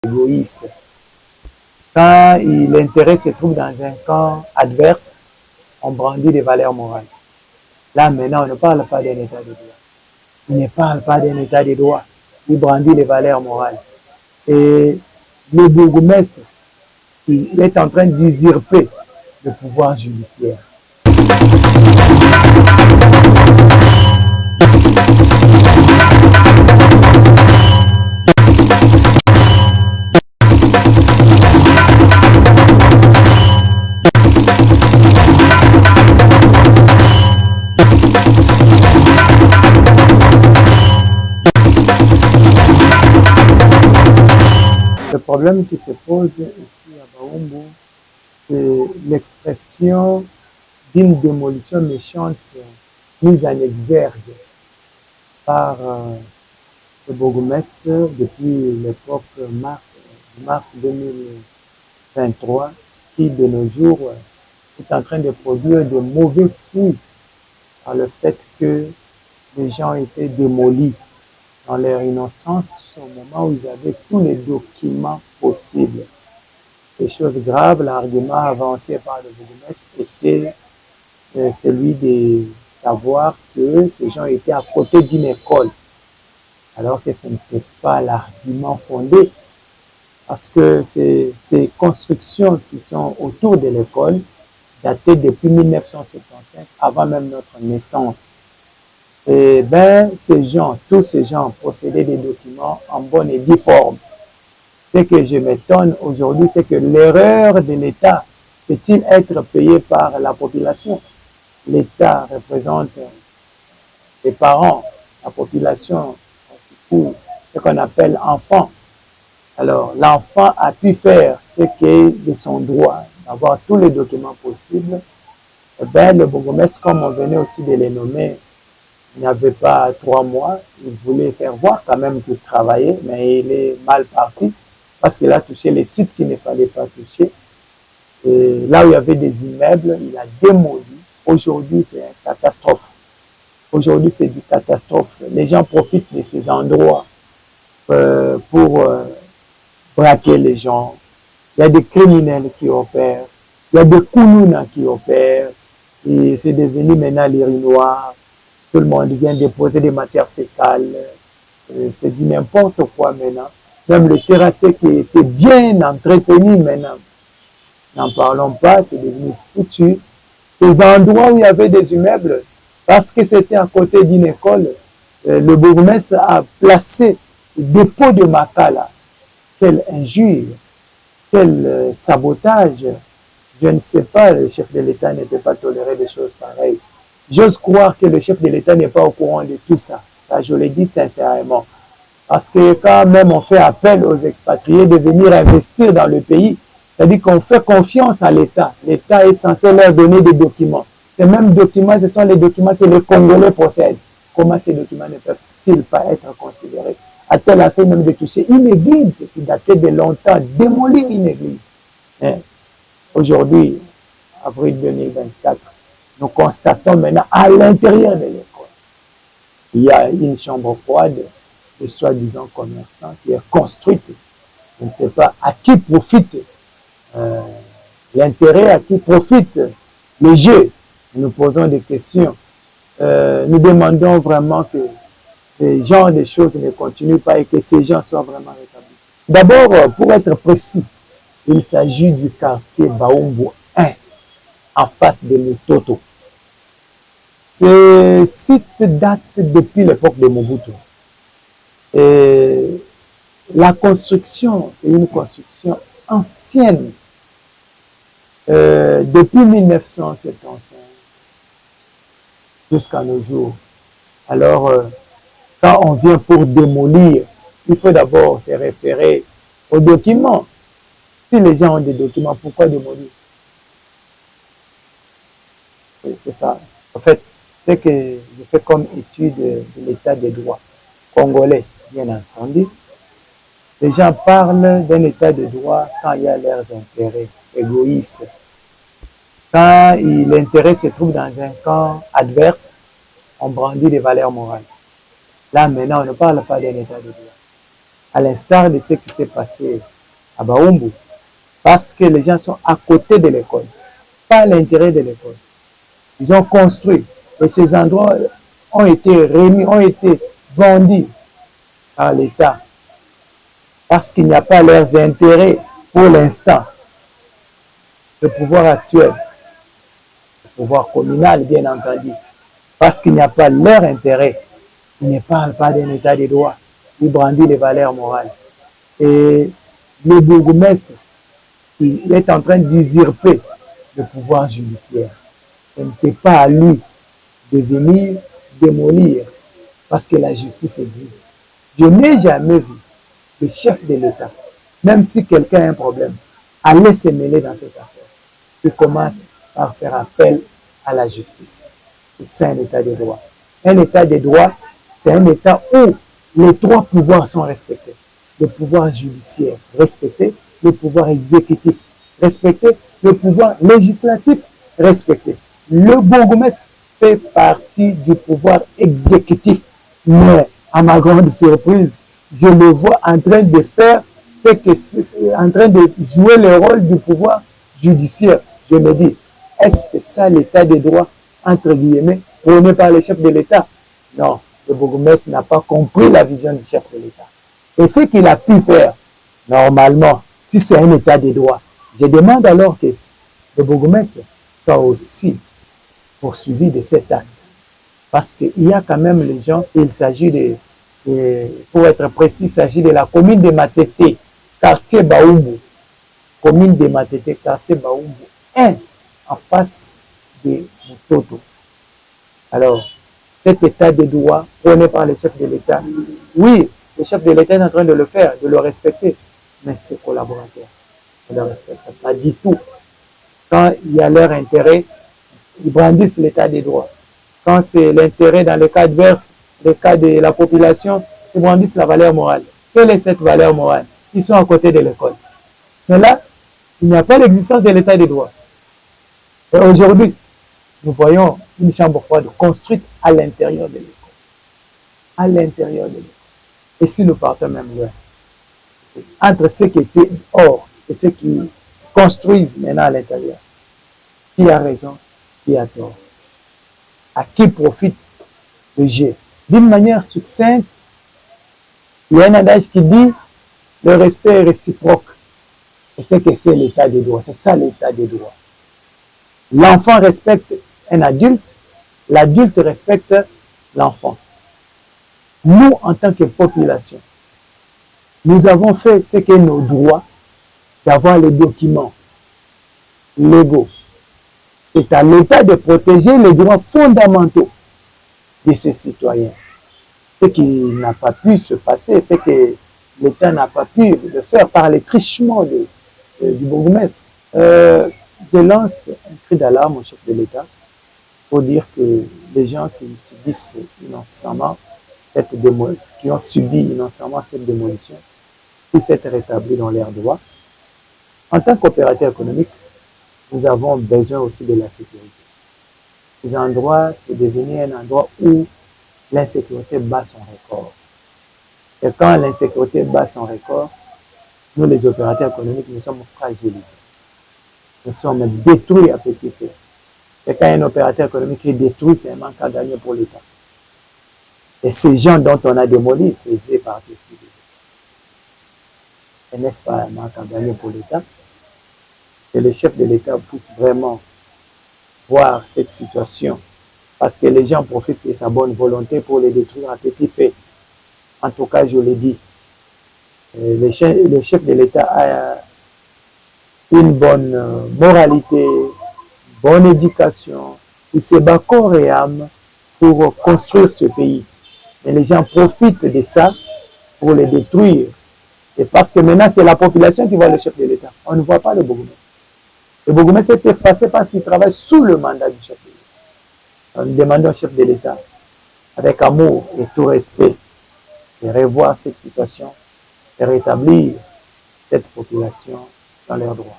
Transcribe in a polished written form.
égoïste. Quand l'intérêt se trouve dans un camp adverse, on brandit des valeurs morales. Là, maintenant, on ne parle pas d'un état de droit. Il ne parle pas d'un état de droit. Il brandit les valeurs morales. Et le bourgmestre, il est en train d'usurper le pouvoir judiciaire. Le problème qui se pose ici à Baumbo, c'est l'expression d'une démolition méchante mise en exergue par le bourgmestre depuis l'époque mars 2023, qui de nos jours est en train de produire de mauvais fruits par le fait que les gens étaient démolis dans leur innocence au moment où ils avaient tous les documents possibles. Les choses graves, l'argument avancé par le bourgmestre était celui de savoir que ces gens étaient à côté d'une école, alors que ce n'était pas l'argument fondé, parce que ces constructions qui sont autour de l'école dataient depuis 1975, avant même notre naissance. Et bien, tous ces gens possédaient des documents en bonne et due forme. Ce que je m'étonne aujourd'hui, c'est que l'erreur de l'État peut-il être payée par la population? L'État représente les parents, la population, surtout ce qu'on appelle enfant. Alors, l'enfant a pu faire ce qui est de son droit, d'avoir tous les documents possibles. Et bien, le bourgmestre, comme on venait aussi de les nommer, il n'avait pas 3 mois, il voulait faire voir quand même qu'il travaillait, mais il est mal parti parce qu'il a touché les sites qu'il ne fallait pas toucher. Et là où il y avait des immeubles, il a démoli. Aujourd'hui, c'est une catastrophe. Aujourd'hui, c'est une catastrophe. Les gens profitent de ces endroits pour braquer les gens. Il y a des criminels qui opèrent. Il y a des kounouna qui opèrent. Et c'est devenu maintenant l'urinoir. Tout le monde vient déposer des matières fécales. C'est du n'importe quoi maintenant. Même le terrassé qui était bien entretenu maintenant. N'en parlons pas, c'est devenu foutu. Ces endroits où il y avait des immeubles, parce que c'était à côté d'une école, le bourgmestre a placé le dépôt de Makala. Quelle injure, quel sabotage. Je ne sais pas, le chef de l'État ne peut pas tolérer des choses pareilles. J'ose croire que le chef de l'État n'est pas au courant de tout ça. Ça, je le dis sincèrement. Parce que quand même on fait appel aux expatriés de venir investir dans le pays, c'est-à-dire qu'on fait confiance à l'État. L'État est censé leur donner des documents. Ces mêmes documents, ce sont les documents que les Congolais possèdent. Comment ces documents ne peuvent-ils pas être considérés? A-t-elle assez même de toucher une église qui datait de longtemps, démolir une église? Aujourd'hui, avril 2024, nous constatons maintenant à l'intérieur de l'école, il y a une chambre froide de soi-disant commerçants qui est construite. Je ne sais pas à qui profite l'intérêt, à qui profite le jeu. Nous posons des questions. Nous demandons vraiment que ce genre de choses ne continuent pas et que ces gens soient vraiment rétablis. D'abord, pour être précis, il s'agit du quartier Baumbo 1, en face de Mutoto. Ce site date depuis l'époque de Mobutu. Et la construction, c'est une construction ancienne, depuis 1975 jusqu'à nos jours. Alors, quand on vient pour démolir, il faut d'abord se référer aux documents. Si les gens ont des documents, pourquoi démolir? C'est ça. En fait, c'est que je fais comme étude de l'état des droits congolais, bien entendu. Les gens parlent d'un état de droit quand il y a leurs intérêts égoïstes. Quand l'intérêt se trouve dans un camp adverse, on brandit des valeurs morales. Là, maintenant, on ne parle pas d'un état de droit. à l'instar de ce qui s'est passé à Baoumbu, parce que les gens sont à côté de l'école, pas à l'intérieur de l'école. Ils ont construit et ces endroits ont été remis, ont été vendus par l'État parce qu'il n'y a pas leurs intérêts pour l'instant. Le pouvoir actuel, le pouvoir communal bien entendu, parce qu'il n'y a pas leur intérêt. Il ne parle pas d'un état de droit, il brandit les valeurs morales. Et le bourgmestre, il est en train d'usurper le pouvoir judiciaire. Ce n'était pas à lui de venir démolir parce que la justice existe. Je n'ai jamais vu le chef de l'État, même si quelqu'un a un problème, aller se mêler dans cette affaire. Il commence par faire appel à la justice. C'est un état de droit. Un état de droit, c'est un état où les trois pouvoirs sont respectés. Le pouvoir judiciaire respecté, le pouvoir exécutif respecté, le pouvoir législatif respecté. Le bourgmestre fait partie du pouvoir exécutif. Mais à ma grande surprise, je le vois en train de faire en train de jouer le rôle du pouvoir judiciaire. Je me dis, est-ce que c'est ça l'état de droit, entre guillemets, prôné par le chef de l'État? Non, le bourgmestre n'a pas compris la vision du chef de l'État. Et ce qu'il a pu faire, normalement, si c'est un état de droit, je demande alors que le bourgmestre soit aussi poursuivi de cet acte. Parce qu'il y a quand même les gens, il s'agit pour être précis, il s'agit de la commune de Matete, quartier Baoumbu. Commune de Matete, quartier Baoumbu 1, en face de Mutoto. Alors, cet état de droit prôné par le chef de l'État, oui, le chef de l'État est en train de le faire, de le respecter, mais ses collaborateurs ne le respectent pas du tout. Quand il y a leur intérêt, ils brandissent l'état de droit. Quand c'est l'intérêt dans le cas adverse, le cas de la population, ils brandissent la valeur morale. Quelle est cette valeur morale? Ils sont à côté de l'école. Mais là, il n'y a pas l'existence de l'état de droit. Et aujourd'hui, nous voyons une chambre froide construite à l'intérieur de l'école. À l'intérieur de l'école. Et si nous partons même loin, entre ceux qui étaient hors et ceux qui se construisent maintenant à l'intérieur, qui a raison, qui a tort? À qui profite le jeu? D'une manière succincte, il y a un adage qui dit le respect est réciproque. Et c'est que c'est l'état de droit. C'est ça l'état de droit. L'enfant respecte un adulte, l'adulte respecte l'enfant. Nous, en tant que population, nous avons fait ce que nos droits d'avoir les documents légaux. C'est à l'État de protéger les droits fondamentaux de ses citoyens. Ce qui n'a pas pu se passer, c'est que l'État n'a pas pu le faire par les trichements du bourgmestre. Je lance un cri d'alarme au chef de l'État pour dire que les gens qui subissent innocemment qui ont subi innocemment cette démolition puissent être rétablis dans leurs droits. En tant qu'opérateur économique, nous avons besoin aussi de la sécurité. Ces endroits, c'est devenu un endroit où l'insécurité bat son record. Et quand l'insécurité bat son record, nous, les opérateurs économiques, nous sommes fragilisés. Nous sommes détruits à petit feu. Et quand un opérateur économique est détruit, c'est un manque à gagner pour l'État. Et ces gens dont on a démoli faisaient partie aussi. Et n'est-ce pas un manque à gagner pour l'État? Que le chef de l'État puisse vraiment voir cette situation. Parce que les gens profitent de sa bonne volonté pour les détruire à petit feu. En tout cas, je le dis, le chef de l'État a une bonne moralité, bonne éducation. Il se bat corps et âme pour construire ce pays. Mais les gens profitent de ça pour les détruire. Et parce que maintenant, c'est la population qui voit le chef de l'État. On ne voit pas le bourgmestre. Le bourgmestre est effacé parce qu'il travaille sous le mandat du chef de l'État. Nous demandons au chef de l'État, avec amour et tout respect, de revoir cette situation et rétablir cette population dans leurs droits.